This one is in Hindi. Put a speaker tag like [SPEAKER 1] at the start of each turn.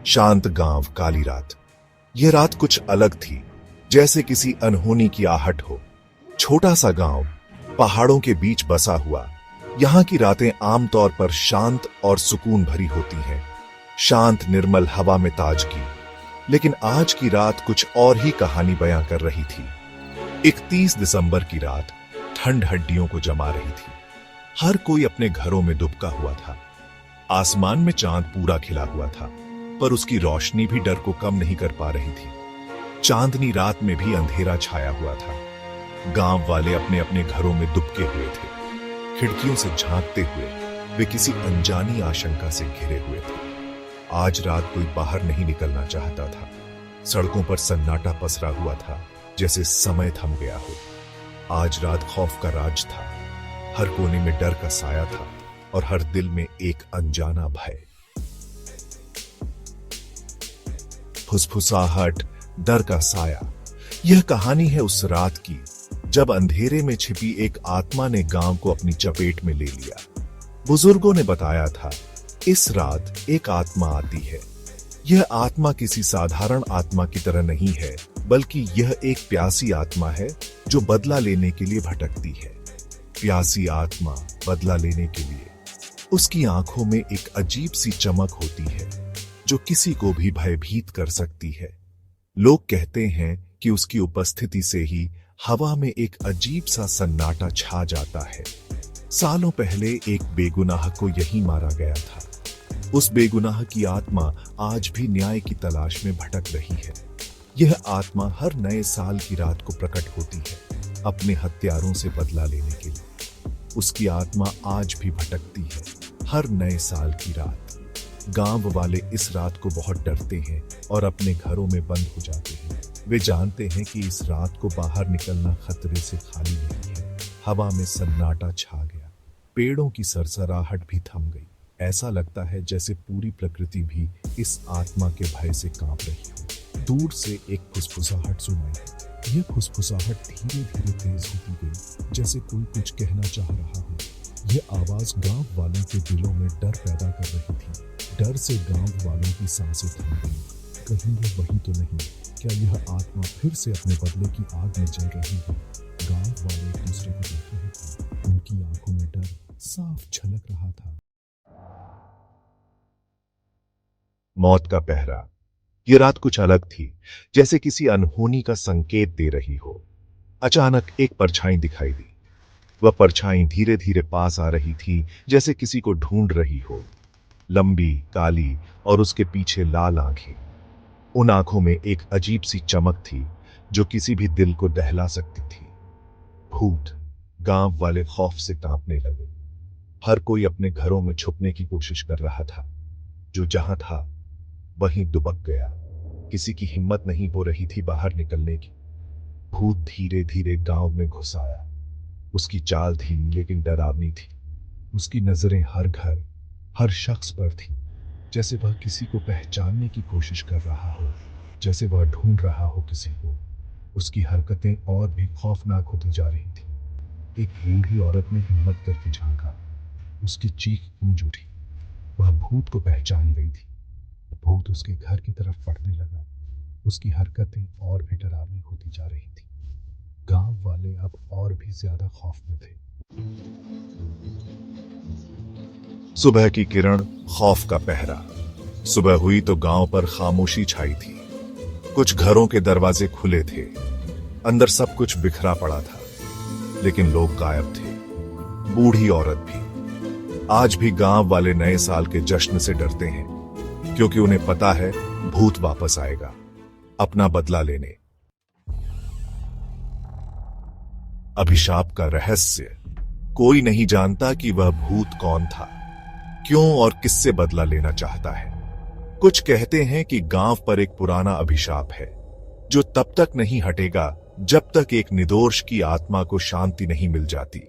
[SPEAKER 1] शांत गांव, काली रात। यह रात कुछ अलग थी, जैसे किसी अनहोनी की आहट हो। छोटा सा गांव, पहाड़ों के बीच बसा हुआ। यहां की रातें आमतौर पर शांत और सुकून भरी होती हैं। शांत निर्मल हवा में ताजगी। लेकिन आज की रात कुछ और ही कहानी बयां कर रही थी। 31 दिसंबर की रात ठंड हड्डियों को जमा रही थी। हर कोई अपने घरों में दुबका हुआ था। आसमान में चांद पूरा खिला हुआ था, पर उसकी रोशनी भी डर को कम नहीं कर पा रही थी। चांदनी रात में भी अंधेरा छाया हुआ था। गांव वाले अपने अपने घरों में दुबके हुए थे। खिड़कियों से झांकते हुए वे किसी अनजानी आशंका से घिरे हुए थे। आज रात कोई बाहर नहीं निकलना चाहता था। सड़कों पर सन्नाटा पसरा हुआ था, जैसे समय थम गया हो। आज रात खौफ का राज था। हर कोने में डर का साया था और हर दिल में एक अनजाना भय। फुसफुसाहट, डर का साया। यह कहानी है उस रात की जब अंधेरे में छिपी एक आत्मा ने गांव को अपनी चपेट में ले लिया। बुजुर्गों ने बताया था, इस रात एक आत्मा आती है। यह आत्मा किसी साधारण आत्मा की तरह नहीं है, बल्कि यह एक प्यासी आत्मा है जो बदला लेने के लिए भटकती है। प्यासी आत्मा बदला लेने के लिए। उसकी आंखों में एक अजीब सी चमक होती है जो किसी को भी भयभीत कर सकती है। लोग कहते हैं कि उसकी उपस्थिति से ही हवा में एक अजीब सा सन्नाटा छा जाता है। सालों पहले एक बेगुनाह को यहीं मारा गया था। उस बेगुनाह की आत्मा आज भी न्याय की तलाश में भटक रही है। यह आत्मा हर नए साल की रात को प्रकट होती है, अपने हत्यारों से बदला लेने के लिए। उसकी आत्मा आज भी भटकती है, हर नए साल की रात। गांव वाले इस रात को बहुत डरते हैं और अपने घरों में बंद हो जाते हैं। वे जानते हैं कि इस रात को बाहर निकलना खतरे से खाली नहीं है। हवा में सन्नाटा छा गया, पेड़ों की सरसराहट भी थम गई। ऐसा लगता है जैसे पूरी प्रकृति भी इस आत्मा के भय से कांप रही हो। दूर से एक फुसफुसाहट सुनाई। यह फुसफुसाहट धीरे धीरे तेज होती गई, जैसे कोई कुछ कहना चाह रहा हो। यह आवाज गांव वालों के दिलों में डर पैदा कर रही थी। डर से गांव वालों की सांसें थम गईं। कहीं ये वही तो नहीं? क्या यह आत्मा फिर से अपने बदले की आग में जल रही है? गांव वाले एक दूसरे को देख रहे थे। उनकी आंखों में डर साफ झलक रहा था। मौत का पहरा। यह रात कुछ अलग थी, जैसे किसी अनहोनी का संकेत दे रही हो। अचानक एक परछाई दिखाई दी। वह परछाई धीरे धीरे पास आ रही थी, जैसे किसी को ढूंढ रही हो। लंबी, काली और उसके पीछे लाल आंखें। उन आंखों में एक अजीब सी चमक थी जो किसी भी दिल को दहला सकती थी। भूत। गांव वाले खौफ से कांपने लगे। हर कोई अपने घरों में छुपने की कोशिश कर रहा था। जो जहां था वहीं दुबक गया। किसी की हिम्मत नहीं हो रही थी बाहर निकलने की। भूत धीरे धीरे गांव में घुस आया। उसकी चाल धीमी लेकिन डरावनी थी। उसकी नजरें हर घर, हर शख्स पर थी, जैसे वह किसी को पहचानने की कोशिश कर रहा हो, जैसे वह ढूंढ रहा हो किसी को। उसकी हरकतें और भी खौफनाक होती जा रही थी। एक बूढ़ी औरत ने हिम्मत करके झांका। उसकी चीख गूंज उठी। वह भूत को पहचान गई थी। भूत उसके घर की तरफ बढ़ने लगा। उसकी हरकतें और भी डरावनी होती जा रही थी। गांव वाले अब और भी ज्यादा खौफ में थे। सुबह की किरण, खौफ का पहरा। सुबह हुई तो गांव पर खामोशी छाई थी। कुछ घरों के दरवाजे खुले थे। अंदर सब कुछ बिखरा पड़ा था, लेकिन लोग गायब थे, बूढ़ी औरत भी। आज भी गांव वाले नए साल के जश्न से डरते हैं, क्योंकि उन्हें पता है भूत वापस आएगा, अपना बदला लेने। अभिशाप का रहस्य। कोई नहीं जानता कि वह भूत कौन था, क्यों और किससे बदला लेना चाहता है। कुछ कहते हैं कि गांव पर एक पुराना अभिशाप है जो तब तक नहीं हटेगा जब तक एक निर्दोष की आत्मा को शांति नहीं मिल जाती।